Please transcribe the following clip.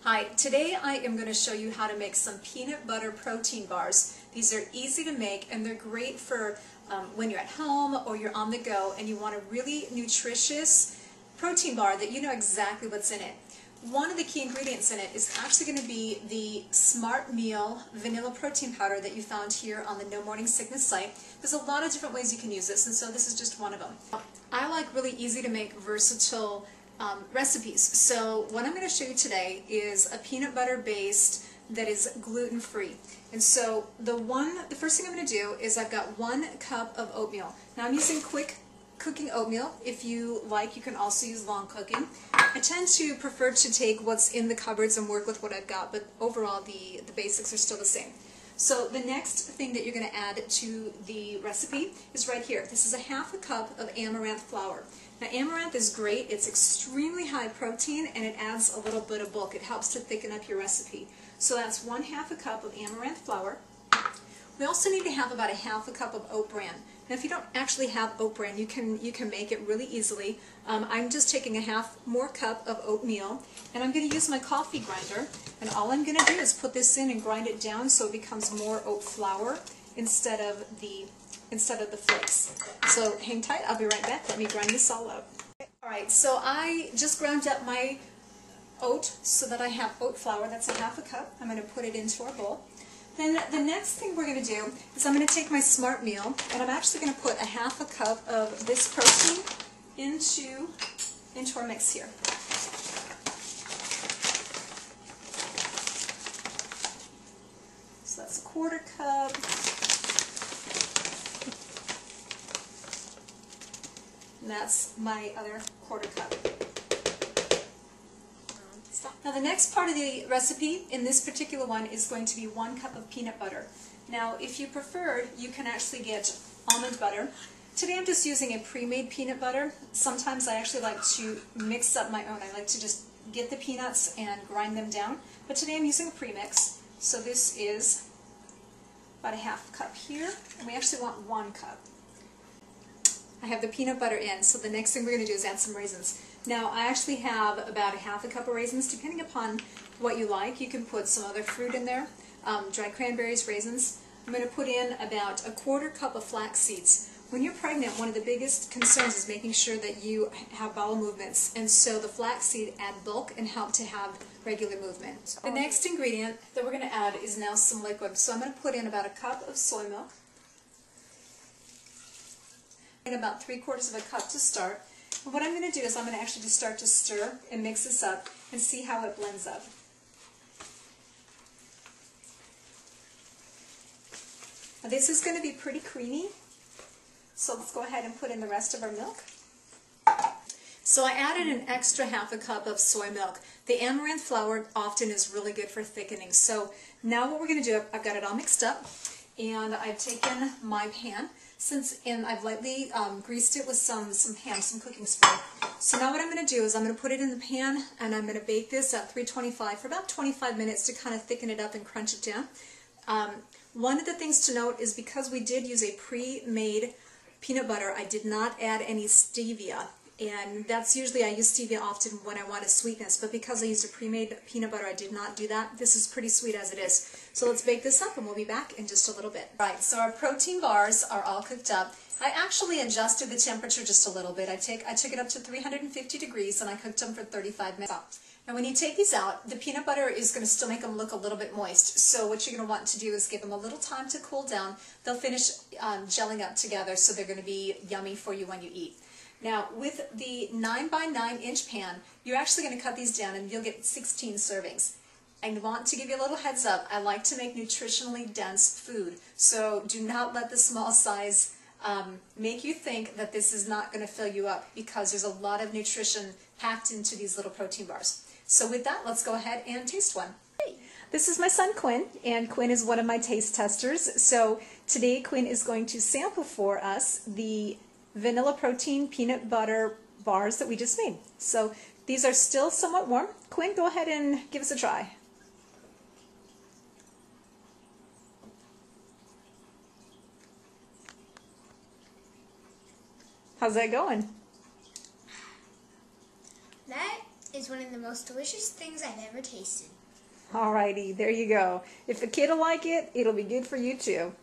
Hi, today I am going to show you how to make some peanut butter protein bars. These are easy to make and they're great for when you're at home or you're on the go and you want a really nutritious protein bar that you know exactly what's in it. One of the key ingredients in it is actually going to be the Smart Meal vanilla protein powder that you found here on the No Morning Sickness site. There's a lot of different ways you can use this, and so this is just one of them. I like really easy to make versatile recipes. So what I'm going to show you today is a peanut butter based that is gluten-free. And so the first thing I'm going to do is I've got 1 cup of oatmeal. Now I'm using quick cooking oatmeal. If you like, you can also use long cooking. I tend to prefer to take what's in the cupboards and work with what I've got, but overall the basics are still the same. So the next thing that you're going to add to the recipe is right here. This is a 1/2 cup of amaranth flour. Now amaranth is great. It's extremely high protein and it adds a little bit of bulk. It helps to thicken up your recipe. So that's 1/2 cup of amaranth flour. We also need to have about a 1/2 cup of oat bran. Now if you don't actually have oat bran, you can make it really easily. I'm just taking a 1/2 more cup of oatmeal, and I'm going to use my coffee grinder, and all I'm going to do is put this in and grind it down so it becomes more oat flour instead of the flakes. So hang tight, I'll be right back. Let me grind this all up. Alright, so I just ground up my oat so that I have oat flour. That's a 1/2 cup. I'm going to put it into our bowl. Then the next thing we're going to do is I'm going to take my Smart Meal, and I'm actually going to put a 1/2 cup of this protein into our mix here. So that's a 1/4 cup. And that's my other 1/4 cup. Now the next part of the recipe in this particular one is going to be 1 cup of peanut butter. Now if you preferred, you can actually get almond butter. Today I'm just using a pre-made peanut butter. Sometimes I actually like to mix up my own. I like to just get the peanuts and grind them down. But today I'm using a pre-mix. So this is about a 1/2 cup here, and we actually want 1 cup. I have the peanut butter in, so the next thing we're going to do is add some raisins. Now I actually have about a 1/2 cup of raisins. Depending upon what you like, you can put some other fruit in there, dried cranberries, raisins. I'm going to put in about a 1/4 cup of flax seeds. When you're pregnant, one of the biggest concerns is making sure that you have bowel movements, and so the flaxseed add bulk and help to have regular movement. The next ingredient that we're going to add is now some liquid. So I'm going to put in about a cup of soy milk, and about 3/4 of a cup to start. And what I'm going to do is I'm going to actually just start to stir and mix this up and see how it blends up. Now this is going to be pretty creamy, so let's go ahead and put in the rest of our milk. So I added an extra 1/2 cup of soy milk. The amaranth flour often is really good for thickening. So now what we're going to do, I've got it all mixed up, and I've taken my pan, and I've lightly greased it with some cooking spray. So now what I'm going to do is I'm going to put it in the pan, and I'm going to bake this at 325 for about 25 minutes to kind of thicken it up and crunch it down. One of the things to note is because we did use a pre-made peanut butter, I did not add any stevia. And that's usually, I use stevia often when I want a sweetness, but because I used a pre-made peanut butter, I did not do that. This is pretty sweet as it is. So let's bake this up and we'll be back in just a little bit. Right, so our protein bars are all cooked up. I actually adjusted the temperature just a little bit. I took it up to 350 degrees and I cooked them for 35 minutes. Now when you take these out, the peanut butter is going to still make them look a little bit moist. So what you're going to want to do is give them a little time to cool down. They'll finish gelling up together, so they're going to be yummy for you when you eat. Now, with the 9 by 9 inch pan, you're actually going to cut these down and you'll get 16 servings. I want to give you a little heads up. I like to make nutritionally dense food, so do not let the small size make you think that this is not going to fill you up, because there's a lot of nutrition packed into these little protein bars. So with that, let's go ahead and taste one. This is my son Quinn, and Quinn is one of my taste testers. So today Quinn is going to sample for us the vanilla protein peanut butter bars that we just made. So these are still somewhat warm. Quinn, go ahead and give us a try. How's that going? That is one of the most delicious things I've ever tasted. Alrighty, there you go. If the kid will like it, it'll be good for you too.